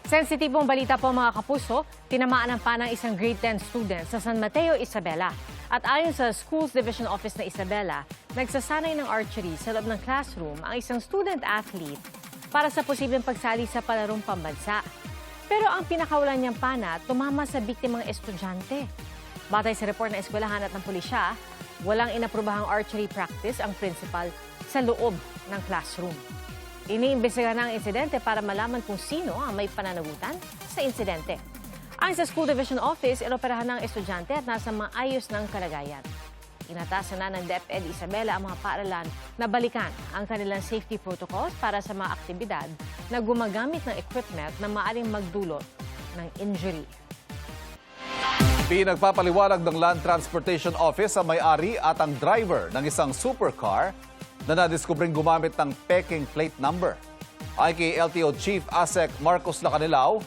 Sensitibong balita po mga kapuso, tinamaan ng panang isang grade 10 student sa San Mateo, Isabela. At ayon sa Schools Division Office na Isabela, nagsasanay ng archery sa loob ng classroom ang isang student athlete para sa posibleng pagsali sa palarong pambansa. Pero ang pinakawalan niyang pana, tumama sa biktimang estudyante. Batay sa report ng eskwelahan at ng pulisya, walang inaprobahang archery practice ang principal sa loob ng classroom. Iniimbestigahan ang insidente para malaman kung sino ang may pananagutan sa insidente. Ayon sa School Division Office, inoperahan ng estudyante at nasa maayos ng kalagayan. Inatasan na ng DepEd Isabela ang mga paaralan na balikan ang kanilang safety protocols para sa mga aktibidad na gumagamit ng equipment na maaaring magdulot ng injury. Pinagpapaliwanag ng Land Transportation Office ang may-ari at ang driver ng isang supercar na nadiskubring gumamit ng peking plate number. Ay kay LTO Chief ASEC Marcos Lacanilao,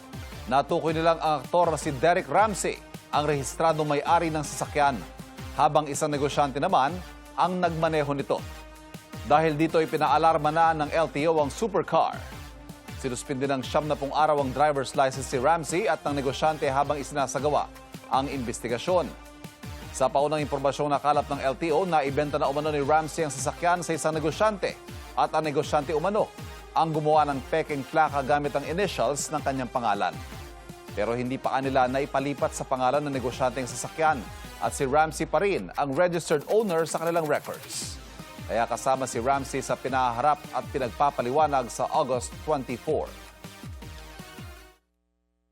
natukoy nilang ang aktor na si Derek Ramsey ang rehistradong may-ari ng sasakyan, habang isang negosyante naman ang nagmaneho nito. Dahil dito ipinaalarma na ng LTO ang supercar. Sinuspindi ng 70 araw ang driver's license si Ramsey at ng negosyante habang isinasagawa ang investigasyon. Sa paunang impormasyong nakalap ng LTO na ibenta na umano ni Ramsey ang sasakyan sa isang negosyante at ang negosyante umano ang gumawa ng peking plaka gamit ang initials ng kanyang pangalan. Pero hindi pa kanila naipalipat sa pangalan ng negosyante ang sasakyan at si Ramsey pa rin ang registered owner sa kanilang records. Kaya kasama si Ramsey sa pinaharap at pinagpapaliwanag sa August 24.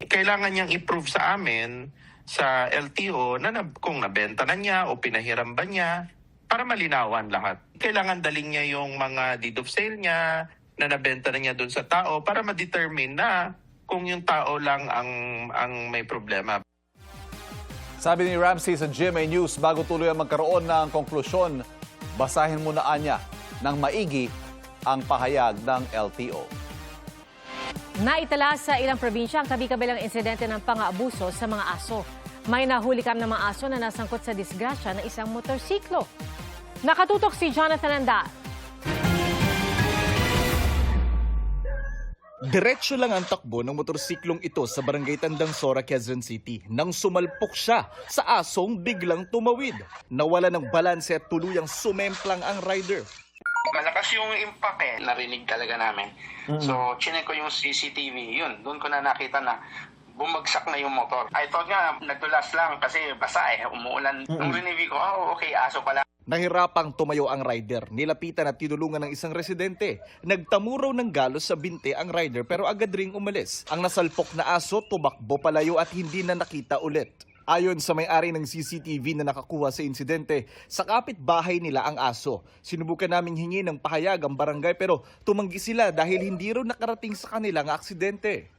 Kailangan niyang i-prove sa amin sa LTO na kung nabenta na niya o pinahiram ba niya para malinawan lahat. Kailangan daling niya yung mga deed of sale niya na nabenta na niya doon sa tao para ma-determine na kung yung tao lang ang may problema. Sabi ni Ramsey sa GMA News bago tuloy ang magkaroon ng konklusyon, basahin muna niya ng maigi ang pahayag ng LTO. Naitala sa ilang probinsya ang kabi-kabilang insidente ng pang-aabuso sa mga aso. May nahuli kam ng mga aso na nasangkot sa disgrasya ng isang motorsiklo. Nakatutok si Jonathan Andal. Diretso lang ang takbo ng motorsiklong ito sa barangay Tandang Sora, Quezon City nang sumalpok siya sa asong biglang tumawid. Nawala ng balanse at tuluyang sumemplang ang rider. Malakas yung impact narinig talaga namin. So, chinek ko yung CCTV, yun, doon ko na nakita na bumagsak na yung motor. I thought nga, nagdulas lang kasi basa umuulan. Nung rinivi ko, okay, aso pala. Nahirapang tumayo ang rider. Nilapitan at tinulungan ng isang residente. Nagtamuraw ng galos sa binte ang rider pero agad ring umalis. Ang nasalpok na aso tumakbo palayo at hindi na nakita ulit. Ayon sa may-ari ng CCTV na nakakuha sa insidente, sa kapitbahay nila ang aso. Sinubukan naming hingi ng pahayag ang barangay pero tumanggi sila dahil hindi raw nakarating sa kanilang aksidente.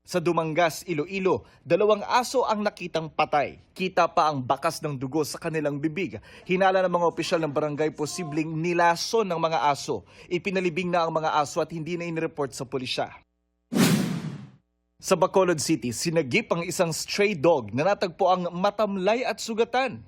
Sa Dumangas, Iloilo, 2 aso ang nakitang patay. Kita pa ang bakas ng dugo sa kanilang bibig. Hinala ng mga opisyal ng barangay posibleng nilaso ng mga aso. Ipinalibing na ang mga aso at hindi na inireport sa pulisya. Sa Bacolod City, sinagip ang isang stray dog na natagpo ang matamlay at sugatan.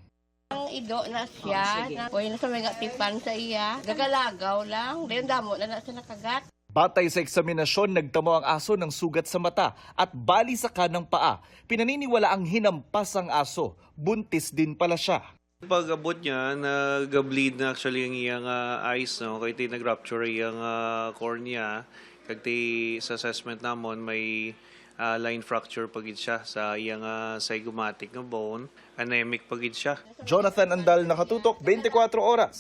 Ang ido na siya, pwede na sa mga tipan sa iya, gagalagaw lang, then damo na sa nakagat. Batay sa eksaminasyon, nagtamo ang aso ng sugat sa mata at bali sa kanang paa. Pinaniniwala ang hinampas ang aso, buntis din pala siya. Pag abot niya, nag-bleed na actually ang iyang eyes, no? Kaya nag-rupture iyang cornea. Kagti sa assessment namon may line fracture pagid siya sa iyang zygomatic nga bone, anemic pagid siya. Jonathan Andal, nakatutok, 24 oras.